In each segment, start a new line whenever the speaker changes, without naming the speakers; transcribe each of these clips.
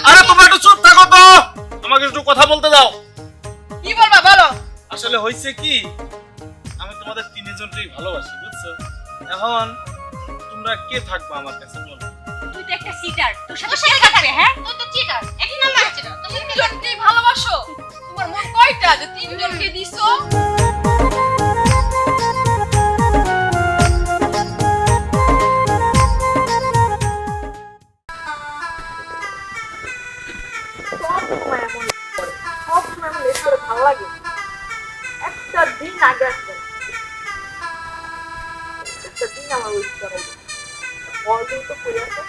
আরে তোমরা একটু চুপ থাকো তো, আমাকে একটু কথা বলতে দাও।
কি বলবা বলো।
আসলে হইছে কি, আমি তোমাদের তিনজনকেই ভালোবাসি, বুঝছো? এখন তোমরা কে থাকবে আমার কাছে বলো?
তুই তো একটা চিটার, তোর সাথে কে থাকবে? হ্যাঁ তুই তো চিটার, এক নাম্বার চিটার। তোর সাথে
তিনজনকেই ভালোবাসো? তোমার মন কয়টা যে তিনজনকে দিছো?
একটা দিন আগে আসবে, একটা দিন আমার উইশ করাই অলরেডি তো করে আছে।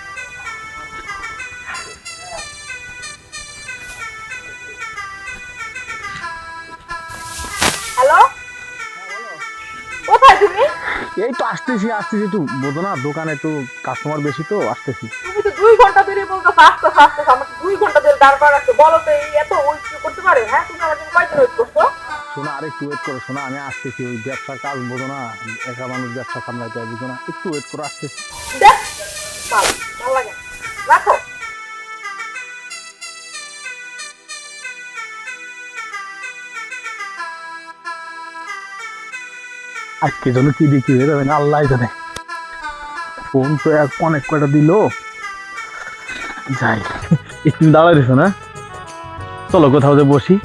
হ্যালো, কোথায় তুমি?
এই তো আসতেছি একটু বোঝো না, দোকানে একটু কাস্টমার বেশি তো আসতেছি।
তুমি তো 2 ঘন্টা ধরে বলতো ফাস্ট ফাস্ট, আমাকে 2 ঘন্টা ধরে দাঁড় করা রাখছো। বলো তো এই এত ওয়েট করতে পারে? হ্যাঁ, তুমি আমার জন্য কয়দিন ওয়েট করছো?
শোনা, আর একটু ওয়েট করো। শোনা, আমি আসতেছি, ওই ব্যবসার কাজ বোঝো না, একা মানুষ ব্যবসা সামলাইতে হয়, বুঝো না, একটু ওয়েট করো, আসতেছি।
দেখ ভালো ভালো লাগে, রাখো।
আজকে জন্য কি দেখি হয়ে যাবে না, আল্লাহ জানে। ফোন তো অনেক কয়টা দিল, যাই একটু দাঁড়াই দিছো না, চলো কোথাও যে বসি।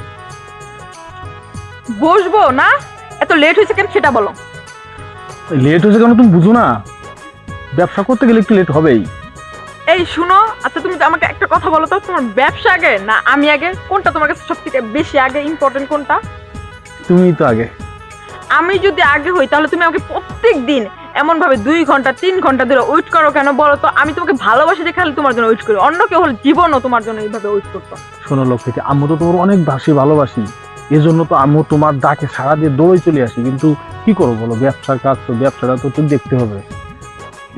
বসবো না? এত লেট হয়েছে কেন সেটা বলো।
লেট হয়েছে কেন তুমি বুঝো না? ব্যবসা করতে গেলে একটু লেট হবেই।
এই শুনো, আচ্ছা তুমি আমাকে একটা কথা বলো তো, তোমার ব্যবসা আগে না আমি আগে? কোনটা তোমার কাছে সবথেকে বেশি আগে, ইম্পর্টেন্ট কোনটা?
তুমি তো আগে।
আমি যদি আগে হই তাহলে তুমি আমাকে প্রত্যেক দিন এমন ভাবে 2 ঘন্টা 3 ঘন্টা ধরে ওয়েট করো কেন বলো তো? আমি তোমাকে ভালোবাসি দেখে খালি তোমার জন্য ওয়েট করি, অন্য কেউ হলে জীবনও তোমার জন্য এইভাবে ওয়েট করতো।
শোনো লোক থেকে, আম্মু তো তোমার অনেক ভালোবাসি, এজন্য তো আম্মু তোমার ডাকে সারা দিয়ে দৌড়ে চলে আসি, কিন্তু কি করবো বলো, ব্যবসার কাজ তো, ব্যবসাটা তো দেখতে হবে,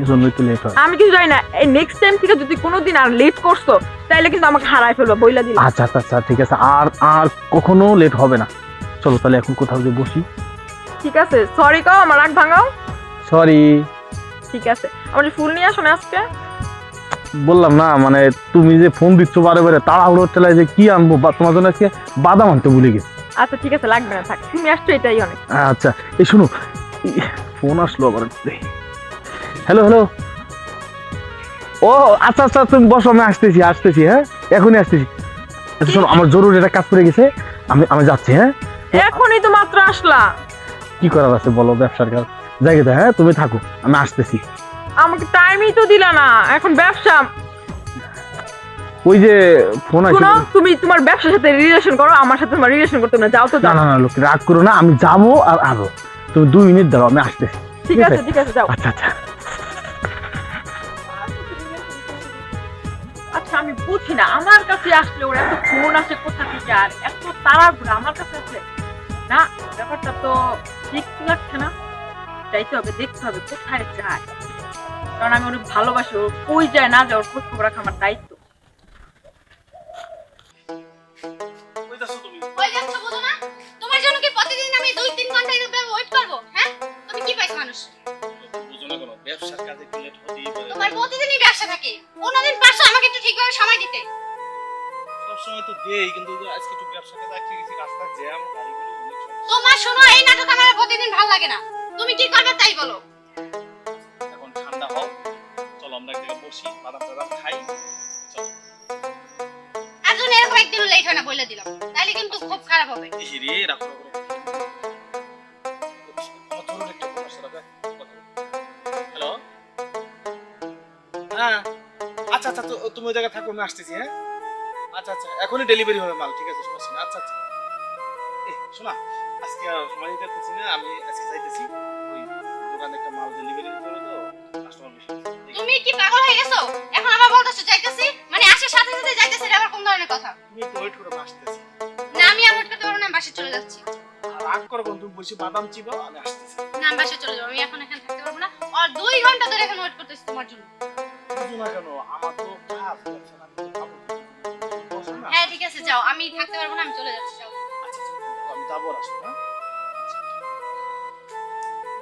এজন্যই তো লেট হয়।
আমি কিছু জানি না, এই নেক্সট টাইম থেকে যদি কোনোদিন আর লেট করছো তাইলে কিন্তু আমাকে হারায় ফেলবা, বইলা দিলাম।
আচ্ছা আচ্ছা আচ্ছা, ঠিক আছে, আর আর কখনো লেট হবে না। চলো তাহলে এখন কোথাও যে বসি।
ঠিক আছে, সরি কও, আমার রাগ ভাঙাও।
সরি।
ঠিক আছে, আমার ফুল নিয়ে আসো না আজকে।
বললাম না, মানে তুমি যে ফোন দিচ্ছ বারে বারে, তাড়াহুড়ো চালায় যে কি আনবো, তোমার জন্য আজকে বাদাম আনতে ভুলে গেছি।
আচ্ছা ঠিক আছে, লাগবে না, থাক, তুমি আসছো এটাই অনেক।
আচ্ছা এই শুনো, ফোন আসলো আবার। হ্যালো হ্যালো, ও আচ্ছা আচ্ছা, তুমি বসো, আমি আসতেছি, হ্যাঁ এখনই আসতেছি। আচ্ছা শোনো, আমার জরুরি একটা কাজ পড়ে গেছে, আমি যাচ্ছি। হ্যাঁ
এখনই তো মাত্র আসলা।
কি করার আছে বলো, ব্যবসার কাজ জায়গাতে। হ্যাঁ তুমি থাকো, আমি আসতেছি।
আমাকে টাইমই তো দিলা না, এখন ব্যবসা।
ওই যে ফোন আছে।
শুনো, তুমি তোমার ব্যবসার সাথে রিলেশন করো, আমার সাথে তোমার রিলেশন করতে না, যাও তো
না
যাও।
না না লোক, রাগ করো না, আমি যাবো আর আসবো, তুমি 2 মিনিট দাঁড়াও, আমি আসতেছি।
ঠিক আছে ঠিক আছে, যাও।
আচ্ছা আচ্ছা।
আচ্ছা আমি বুঝি না, আমার কাছে আসলে ওর এত ফোন আসে কোথা থেকে, আর এত তাড়াহুড়া আমার কাছে আসে না, ব্যাপারটা তো ঠিক লাগছে না। যাইতে হবে, দেখতে হবে কোথায় যায়, কারণ আমি অনেক ভালোবাসি, ও কই যায় না যায় ওর খোঁজ খবর রাখা আমার দায়িত্ব।
কই যাচ্ছ তুমি?
কই যাচ্ছ বুঝো না? তোমার জন্য কি প্রতিদিন আমি 2-3 ঘন্টা এভাবে ওয়েট করব? হ্যাঁ তুমি কি পাইছো মানুষ?
বুঝো না কেন, ব্যবসার কাজে একটু লেট হতেই পারে।
তোমার প্রতিদিনই ব্যবসা থাকে, কোনোদিন পারছো আমাকে একটু ঠিকভাবে সময় দিতে?
সবসময় তো দেই, কিন্তু আজকে একটু ব্যবসা কাজে আজকে গেছি, রাস্তার জ্যাম, গাড়িগুলো অনেক সমস্যা।
তোমার শোনো, এই নাটক আমার আর প্রতিদিন ভালো লাগে না, তুমি কি করবে তাই বলো।
এখন ঠান্ডা হও, চলো আমরা এক জায়গায় বসি, বাদাম টাদাম খাই, চলো।
আর যদি এরকম একদিনও লেট হয় না বলে দিলাম, তাহলে কিন্তু খুব খারাপ হবে।
এই রে রাখো রাখো রাখো। আমার জরুরি একটা ফোন আসছে, রাখো, কথা বলো। হ্যালো, হ্যাঁ আচ্ছা আচ্ছা, তুমি ওই জায়গায় থাকো, আমি আসতেছি। হ্যাঁ আচ্ছা আচ্ছা, এখনই ডেলিভারি হবে মাল, ঠিক আছে সমস্যা নেই। আচ্ছা আচ্ছা, এই শোনা, আজকে আর সময় দিতে পারতেছি না, আমি আজকে যাইতেছি, ওই দোকানে একটা মাল ডেলিভারি দিতে হবে তো, কাস্টমার বেশি।
তুমি কি পাগল হয়ে গেছো? এখন আবার বলতেছো যাইতেছি, মানে আসার সাথে সাথে যাইতেছি, এটা আবার কোন ধরনের কথা?
তুমি একটু ওয়েট করো, আমি আসতেছি।
না আমি আর ওয়েট করতে পারবো না, আমি বাসায় চলে যাচ্ছি।
আর রাগ করো কোন, তুমি বসে বাদাম চিবাও, আমি আসতেছি।
না আমি বাসায় চলে যাবো, আমি এখন এখানে থাকতে পারবো না, আর 2 ঘন্টা ধরে এখন ওয়েট করতেছি তোমার জন্য।
বুঝো না কেন, আমার তো কাজ করছে না, আমি তো খাবো কি? বসো না।
হ্যাঁ ঠিক আছে, যাও, আমি থাকতে পারবো না, আমি চলে যাচ্ছি, যাও।
আচ্ছা আচ্ছা, আমি যাবো আর আসবো। হ্যাঁ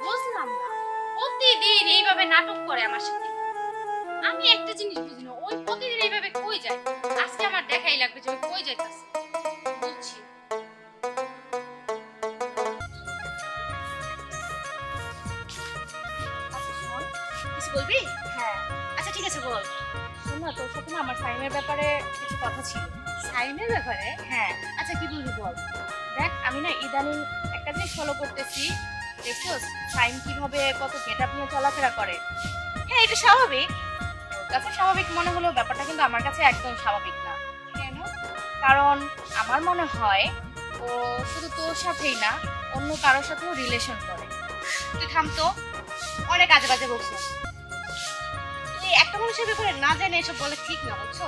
বুঝলাম না, প্রতিদিন এইভাবে নাটক করে আমার সাথে। আমি একটা জিনিস বুঝি না, ওই প্রতিদিন দেখাই লাগবে যে আমি কই যাইতাছি। বুঝছি। আচ্ছা শোন, কিছু বলবি? হ্যাঁ আচ্ছা ঠিক আছে বল। শোন না, তোর সাথে না আমার সাইমের ব্যাপারে কিছু কথা ছিল। সাইমের ব্যাপারে? হ্যাঁ। আচ্ছা কি বলবি বল। দেখ আমি না ইদানিং একটা জিনিস ফলো করতেছি, দেখছোস সাইম কিভাবে কত গেটআপ নিয়ে চলাফেরা করে। হ্যাঁ এটা স্বাভাবিক, তোর কাছে স্বাভাবিক মনে হলেও ব্যাপারটা কিন্তু আমার কাছে একদম স্বাভাবিক না। কেন? কারণ আমার মনে হয় ও শুধু তোর সাথেই না অন্য কারোর সাথেও রিলেশন করে। তুই থাম তো, অনেক আজে বাজে বলছো। তুই একটা মানুষের ব্যাপারে না জেনে এসব বলে ঠিক না, বুঝছো?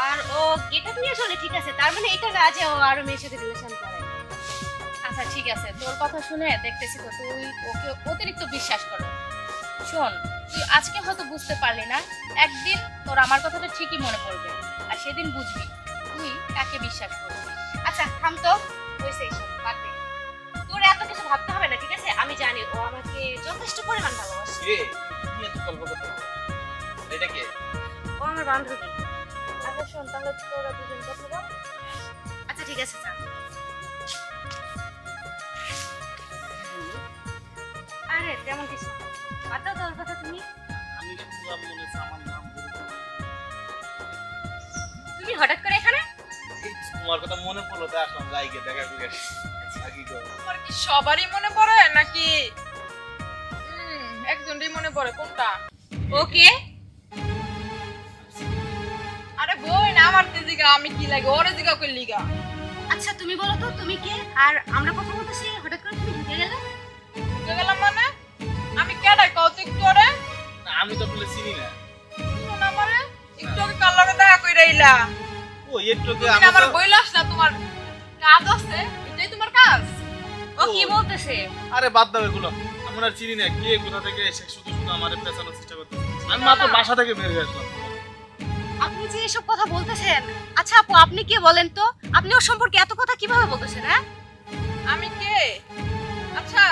আর ও গেটআপ নিয়ে চলে ঠিক আছে, তার মানে এটা না যে ও আরো মেয়ের সাথে রিলেশন করে। আচ্ছা ঠিক আছে, তোর কথা শুনে দেখতেছি তো তুই ওকে অতিরিক্ত বিশ্বাস করো। শোন, তুই আজকে হয়তো বুঝতে পারলি না, একদিন তোর আমার কথাটা ঠিকই মনে পড়বে, আর সেদিন বুঝবি তুই কাকে বিশ্বাস করবি। আচ্ছা থাম তো, হয়েছে এইসব বাদ দে। তোর এত কিছু ভাবতে হবে না, ঠিক আছে? আমি জানি ও আমাকে যথেষ্ট পরিমাণ ভালোবাসে।
এ তুমি এত গল্প করতে এটা কে?
ও আমার বান্ধবী। আচ্ছা শোন, তাহলে তোরা দুজন কথা বল। আচ্ছা ঠিক আছে স্যার। আরে তেমন কিছু না, বাদ দাও তোর কথা। তুমি
আমি শুনলাম মনে হচ্ছে আমার নাম বলে
তুমি হঠাৎ করে এখানে?
এই তোমার কথা মনে পড়লো তাই আসলাম, লাইকে দেখা করে আসি। কি করো?
তোমার কি সবারই মনে পড়ে নাকি একজনেরই মনে পড়ে? কোনটা?
ওকে
আরে বই না, আমার দিদিগা আমি কি লাগে ওরে দিগা কই লিগা।
আচ্ছা তুমি বলো তো তুমি কে? আর আমরা কথা বলতেছি হঠাৎ করে তুমি ঢুকে গেলে?
ঢুকে গেলাম মানে? আমি কেডাই কও তুই একটু ওরে?
না আমি তো বলে চিনি না।
শুনো না মানে একটু আগে কার লগে দেখা কইরা আইলা।
ও একটু
তুমি
আমি
আমার
তো
বইলাস না তোমার কাজ আছে, এটাই তোমার কাজ।
ও কি বলতেছে?
আরে বাদ দাও এগুলো, আমরা আর চিনি না কে কোথা থেকে এসে শুধু শুধু আমাদের পেছানোর চেষ্টা করতেছে। আমি মাত্র বাসা থেকে বের হয়ে আসলাম।
আপনি যে এসব কথা বলতেছেন, আচ্ছা আপু আপনি কে বলেন তো? আপনি ওর সম্পর্কে এত কথা কিভাবে বলতেছেন? হ্যাঁ
আমি কে? আচ্ছা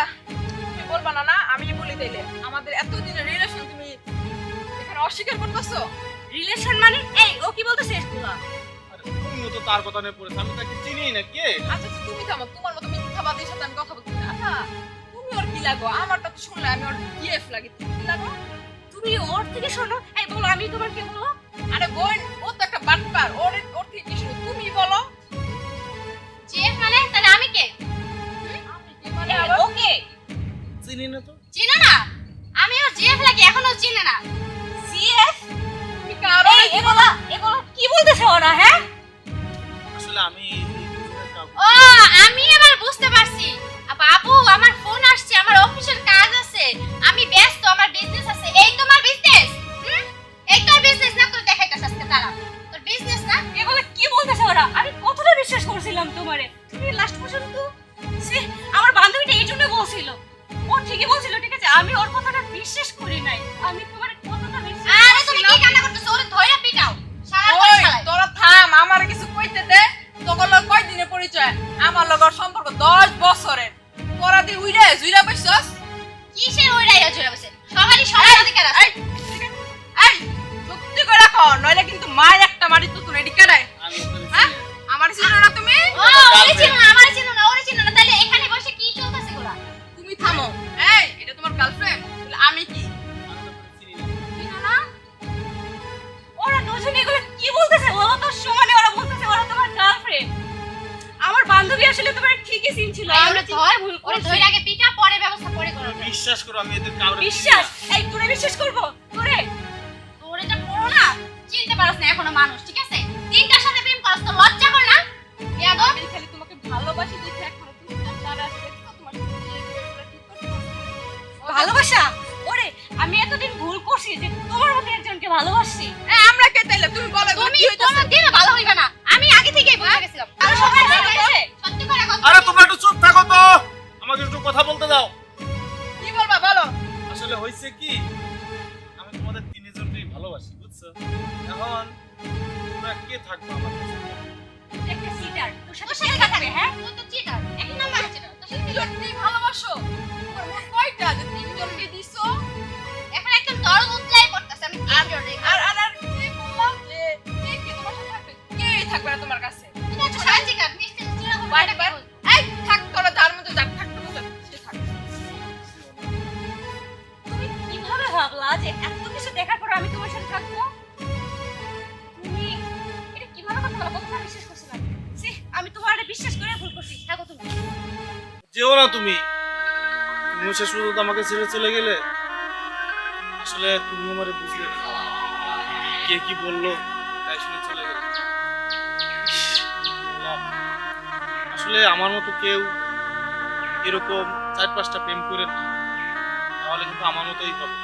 তুমি বলবা না? না আমি বলি তাইলে। আমাদের এতদিনের রিলেশন তুমি এখানে অস্বীকার করতেছো?
রিলেশন মানে? এই ও কি বলতেছে এগুলো?
আরে তুমিও তো তার কথা নিয়ে পড়েছো, আমি তাকে চিনি না কে।
আচ্ছা আচ্ছা, তুমি থামো, তোমার মতো মিথ্যাবাদীর সাথে আমি কথা বলছি না। আচ্ছা তুমি ওর কি লাগো? আমারটা তো শুনলে আমি ওর জিএফ লাগি, তুমি কি লাগো?
তুমি ওর থেকে শোনো। এই বলো আমি তোমার কে বলবো?
আরে বোন, ও তো একটা বাটপার, ওর থেকে কি শুনো? তুমি বলো।
জিএফ মানে? তাহলে আমি কে?
আমি কি মানে আবার?
ওকে
চিনি না তো।
চিনো না? আমি ওর জিএফ লাগি, এখনো চিনে না। জিএফ?
তুমি কারো
এগুলো কি বলতেছে ওরা? হ্যাঁ
আসলে আমি এই দুজনের কাউকে
ও আমি এবার বুঝতে পারছি। বাবু আমার ফোন আসছে, আমার অফিসের কাজ আছে, আমি ব্যস্ত, আমার বিজনেস আছে। এই তোমার বিজনেস? এই তোর বিজনেস না? তুই দেখাইতাছ আজকে তারা তোর বিজনেস না? এগুলো কি বলতেছে ওরা? আমি কতটা বিশ্বাস করছিলাম তোমারে, তুমি লাস্ট পর্যন্ত সে আমার বান্ধবীটা এই জন্য বলছিল। ও ঠিকই বলছিল, ঠিক আছে, আমি ওর কথাটা বিশ্বাস করি নাই। আমি তোমারে কতটা বিশ্বাস করছিলাম। আরে তুমি কি কান্না করতেছো? ওরে ধইরা পিটাও সারা
ওই
শালায়।
তোরা থাম, আমার কিছু কইতে দে। তোর লগ কয় দিনের পরিচয়? আমার লগর সম্পর্ক 10 বছরের। তোরা দি উইরা জুইরা বসছস?
কিসের ওই রাইয়া জুড়ে বসে? সবারই সমান অধিকার আছে।
এই এই সত্যি করে রাখো, নইলে কিন্তু মাই একটা মারি তো তুই এডি কেডাই?
আমি ওদের
হ্যাঁ
চিনি না।
আমার চিনো না তুমি?
ও ওরে চিনো না, আমারে চিনো না, ওরে চিনো না, তাহলে এখানে বসে কি চলতেছে গোলা?
তুমি থামো। এই এটা তোমার গার্লফ্রেন্ড? তাহলে আমি কি?
আমি তো ওদের চিনি না।
চিনো না? ওরা দুজনে এগুলো কি বলতেছে? ওরা তো সমানে ওরা বলতেছে ওরা তোমার গার্লফ্রেন্ড। আমার বান্ধবী আসলে তোমার ঠিকই চিনছিল। আমরা ধর ভুল করে ধরে আগে পিটা, পরে ব্যবস্থা পরে করো।
বিশ্বাস করো আমি এদের কাউরে চিনি না।
বিশ্বাস? এই তোরে বিশ্বাস করব? তোরে যা করো না, চিনতে পারছ না এখনো মানুষ, ঠিক আছে? তিনটার সাথে প্রেম করছ তো লজ্জা করে না? ইয়াদব
আমি খালি তোমাকে ভালোবাসি দেখে এখনো তুমি তার আছে দেখো তোমার সাথে বিয়ে করে কি করতে?
ভালোবাসা? ওরে আমি এতদিন ভুল করছি যে তোমার মতো একজনকে ভালোবাসি।
আমরা কে তাইলে তুমি বলো
তুমি কোনোদিনও ভালো হইবা না, আমি আগে থেকেই বুঝে গেছিলাম। আর সবাই জানে, সত্যি করে কথা।
আরে তোমরা একটু চুপ থাকো তো, আমাকে একটু কথা বলতে দাও।
কি বলবা বলো?
আসলে হয়েছে কি, আমি তোমাদের তিনজনকেই ভালোবাসি, বুঝছো? এখন তোমরা কে থাকবে আমার কাছে?
একটা চিটার, তোর সাথে শেয়ার থাকবে। হ্যাঁ তুই তো চিটার, এক নাম্বার চিটার। তোর সাথে
সত্যি ভালোবাসো? তোমার মন কয়টা যে তিনজনকে দিছো?
এখন একদম দরদ উতলাই পড়তাছে। আমি কি করব?
আর আর আর কি বললাম যে কে কে তোমার সাথে থাকবে? কে থাকবে না তোমার
ভাবলা যে এত কিছু দেখার পর আমি তোমার সাথে থাকবো? তুমি এটা কিভাবে কথা বলা? কতটা বিশ্বাস করছিলাম? ছি, আমি তোমার বিশ্বাস করে ভুল করছি। থাকো তুমি।
যেও না তুমি শেষ পর্যন্ত আমাকে ছেড়ে চলে গেলে। আসলে তুমি আমারে বুঝলে না। কে কি বললো তাই শুনে চলে গেল। ইস, বললাম, আসলে আমার মতো কেউ এরকম 4-5টা প্রেম করে না, তাহলে কিন্তু আমার মতোই হবে।